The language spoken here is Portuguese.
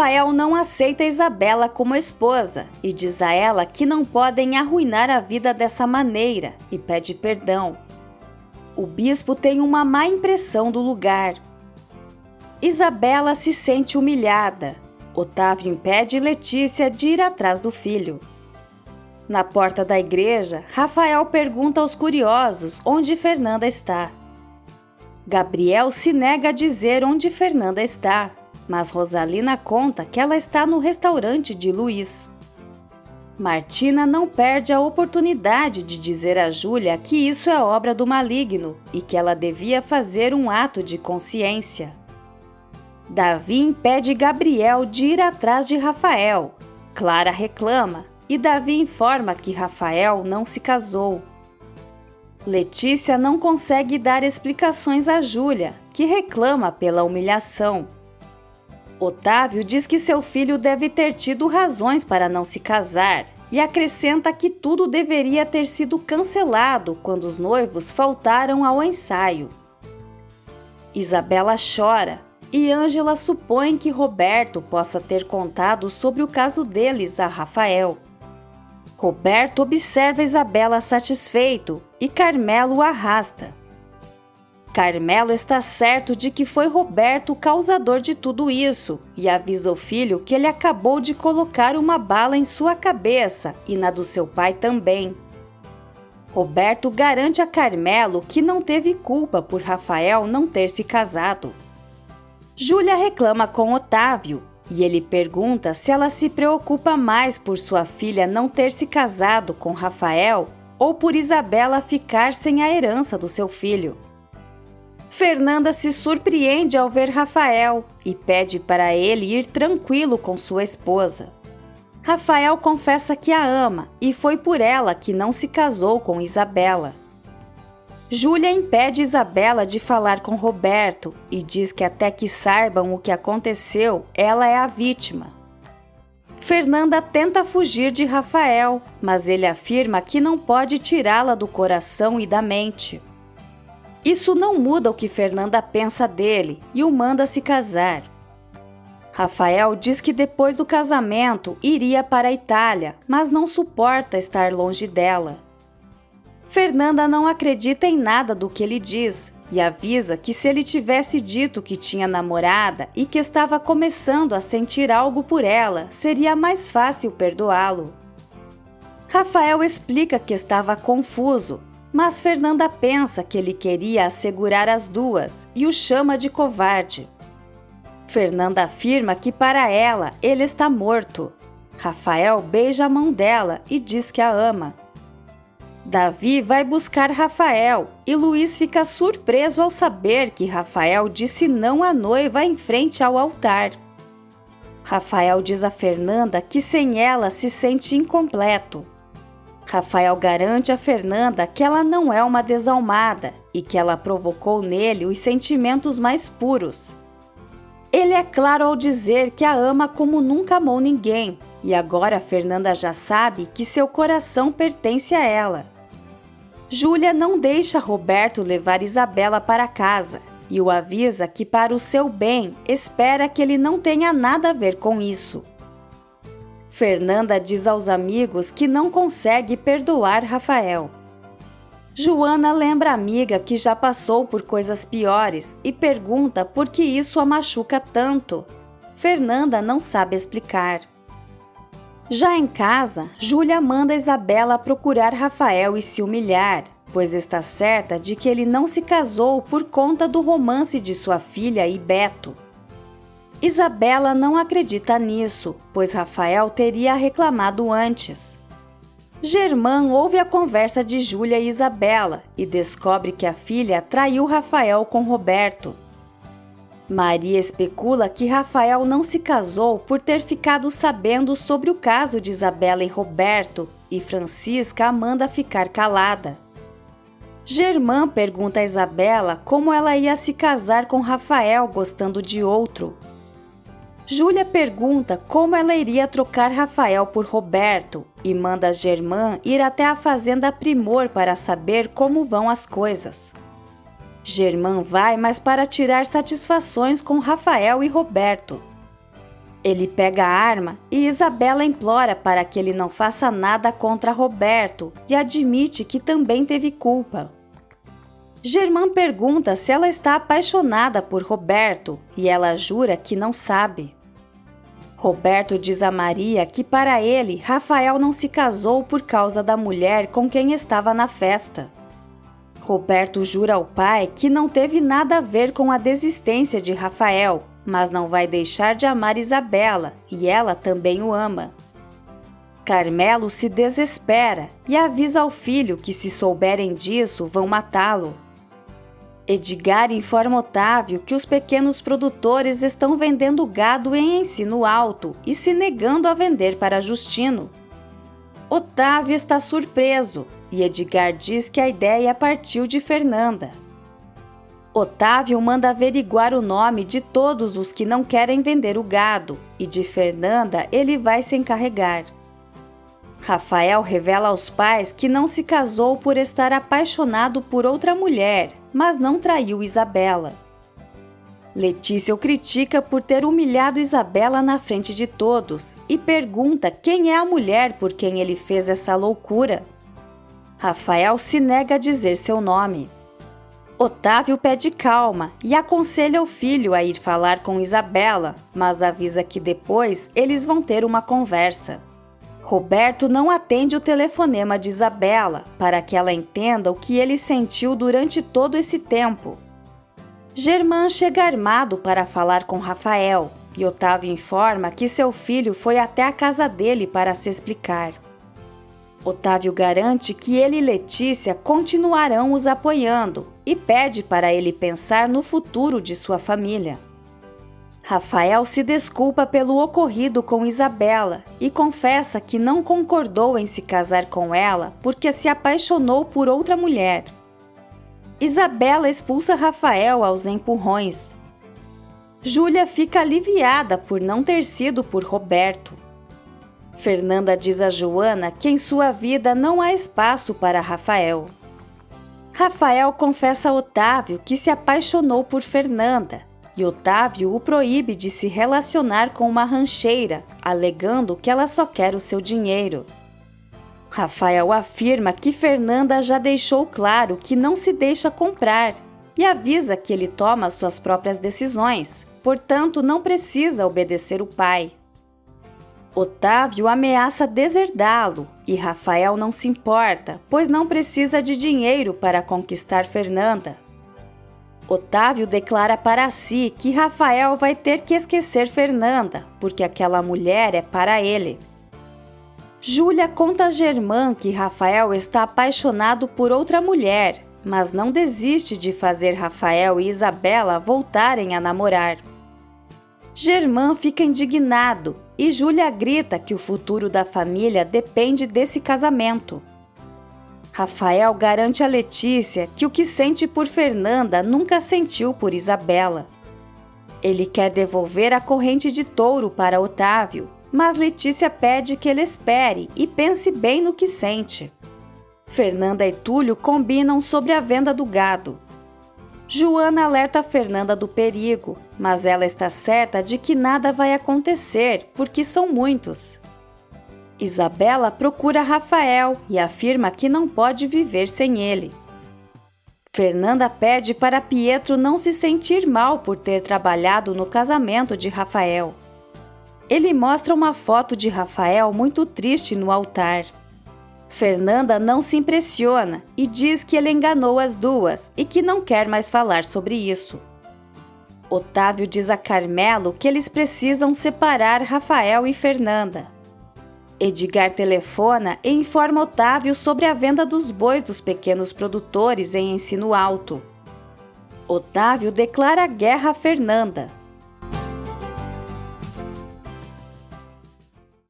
Rafael não aceita Isabela como esposa e diz a ela que não podem arruinar a vida dessa maneira e pede perdão. O bispo tem uma má impressão do lugar. Isabela se sente humilhada. Otávio impede Letícia de ir atrás do filho. Na porta da igreja, Rafael pergunta aos curiosos onde Fernanda está. Gabriel se nega a dizer onde Fernanda está, mas Rosalina conta que ela está no restaurante de Luiz. Martina não perde a oportunidade de dizer a Júlia que isso é obra do maligno e que ela devia fazer um ato de consciência. Davi impede Gabriel de ir atrás de Rafael. Clara reclama e Davi informa que Rafael não se casou. Letícia não consegue dar explicações a Júlia, que reclama pela humilhação. Otávio diz que seu filho deve ter tido razões para não se casar e acrescenta que tudo deveria ter sido cancelado quando os noivos faltaram ao ensaio. Isabela chora e Ângela supõe que Roberto possa ter contado sobre o caso deles a Rafael. Roberto observa Isabela satisfeito e Carmelo o arrasta. Carmelo está certo de que foi Roberto o causador de tudo isso e avisa o filho que ele acabou de colocar uma bala em sua cabeça e na do seu pai também. Roberto garante a Carmelo que não teve culpa por Rafael não ter se casado. Júlia reclama com Otávio e ele pergunta se ela se preocupa mais por sua filha não ter se casado com Rafael ou por Isabela ficar sem a herança do seu filho. Fernanda se surpreende ao ver Rafael e pede para ele ir tranquilo com sua esposa. Rafael confessa que a ama e foi por ela que não se casou com Isabela. Júlia impede Isabela de falar com Roberto e diz que até que saibam o que aconteceu, ela é a vítima. Fernanda tenta fugir de Rafael, mas ele afirma que não pode tirá-la do coração e da mente. Isso não muda o que Fernanda pensa dele e o manda se casar. Rafael diz que depois do casamento iria para a Itália, mas não suporta estar longe dela. Fernanda não acredita em nada do que ele diz e avisa que se ele tivesse dito que tinha namorada e que estava começando a sentir algo por ela, seria mais fácil perdoá-lo. Rafael explica que estava confuso, mas Fernanda pensa que ele queria assegurar as duas e o chama de covarde. Fernanda afirma que para ela ele está morto. Rafael beija a mão dela e diz que a ama. Davi vai buscar Rafael e Luiz fica surpreso ao saber que Rafael disse não à noiva em frente ao altar. Rafael diz a Fernanda que sem ela se sente incompleto. Rafael garante a Fernanda que ela não é uma desalmada e que ela provocou nele os sentimentos mais puros. Ele é claro ao dizer que a ama como nunca amou ninguém e agora Fernanda já sabe que seu coração pertence a ela. Júlia não deixa Roberto levar Isabela para casa e o avisa que para o seu bem espera que ele não tenha nada a ver com isso. Fernanda diz aos amigos que não consegue perdoar Rafael. Joana lembra a amiga que já passou por coisas piores e pergunta por que isso a machuca tanto. Fernanda não sabe explicar. Já em casa, Júlia manda Isabela procurar Rafael e se humilhar, pois está certa de que ele não se casou por conta do romance de sua filha e Beto. Isabela não acredita nisso, pois Rafael teria reclamado antes. Germán ouve a conversa de Júlia e Isabela e descobre que a filha traiu Rafael com Roberto. Maria especula que Rafael não se casou por ter ficado sabendo sobre o caso de Isabela e Roberto e Francisca a manda ficar calada. Germán pergunta a Isabela como ela ia se casar com Rafael gostando de outro. Júlia pergunta como ela iria trocar Rafael por Roberto e manda Germán ir até a fazenda Primor para saber como vão as coisas. Germán vai, mas para tirar satisfações com Rafael e Roberto. Ele pega a arma e Isabela implora para que ele não faça nada contra Roberto e admite que também teve culpa. Germán pergunta se ela está apaixonada por Roberto e ela jura que não sabe. Roberto diz a Maria que para ele, Rafael não se casou por causa da mulher com quem estava na festa. Roberto jura ao pai que não teve nada a ver com a desistência de Rafael, mas não vai deixar de amar Isabela e ela também o ama. Carmelo se desespera e avisa ao filho que se souberem disso vão matá-lo. Edgar informa Otávio que os pequenos produtores estão vendendo gado em ensino alto e se negando a vender para Justino. Otávio está surpreso e Edgar diz que a ideia partiu de Fernanda. Otávio manda averiguar o nome de todos os que não querem vender o gado e de Fernanda ele vai se encarregar. Rafael revela aos pais que não se casou por estar apaixonado por outra mulher, mas não traiu Isabela. Letícia o critica por ter humilhado Isabela na frente de todos e pergunta quem é a mulher por quem ele fez essa loucura. Rafael se nega a dizer seu nome. Otávio pede calma e aconselha o filho a ir falar com Isabela, mas avisa que depois eles vão ter uma conversa. Roberto não atende o telefonema de Isabela para que ela entenda o que ele sentiu durante todo esse tempo. Germán chega armado para falar com Rafael e Otávio informa que seu filho foi até a casa dele para se explicar. Otávio garante que ele e Letícia continuarão os apoiando e pede para ele pensar no futuro de sua família. Rafael se desculpa pelo ocorrido com Isabela e confessa que não concordou em se casar com ela porque se apaixonou por outra mulher. Isabela expulsa Rafael aos empurrões. Júlia fica aliviada por não ter sido por Roberto. Fernanda diz a Joana que em sua vida não há espaço para Rafael. Rafael confessa a Otávio que se apaixonou por Fernanda e Otávio o proíbe de se relacionar com uma rancheira, alegando que ela só quer o seu dinheiro. Rafael afirma que Fernanda já deixou claro que não se deixa comprar e avisa que ele toma suas próprias decisões, portanto não precisa obedecer o pai. Otávio ameaça deserdá-lo e Rafael não se importa, pois não precisa de dinheiro para conquistar Fernanda. Otávio declara para si que Rafael vai ter que esquecer Fernanda, porque aquela mulher é para ele. Júlia conta a Germán que Rafael está apaixonado por outra mulher, mas não desiste de fazer Rafael e Isabela voltarem a namorar. Germán fica indignado e Júlia grita que o futuro da família depende desse casamento. Rafael garante a Letícia que o que sente por Fernanda nunca sentiu por Isabela. Ele quer devolver a corrente de touro para Otávio, mas Letícia pede que ele espere e pense bem no que sente. Fernanda e Túlio combinam sobre a venda do gado. Joana alerta Fernanda do perigo, mas ela está certa de que nada vai acontecer porque são muitos. Isabela procura Rafael e afirma que não pode viver sem ele. Fernanda pede para Pietro não se sentir mal por ter trabalhado no casamento de Rafael. Ele mostra uma foto de Rafael muito triste no altar. Fernanda não se impressiona e diz que ele enganou as duas e que não quer mais falar sobre isso. Otávio diz a Carmelo que eles precisam separar Rafael e Fernanda. Edgar telefona e informa Otávio sobre a venda dos bois dos pequenos produtores em ensino alto. Otávio declara guerra a Fernanda.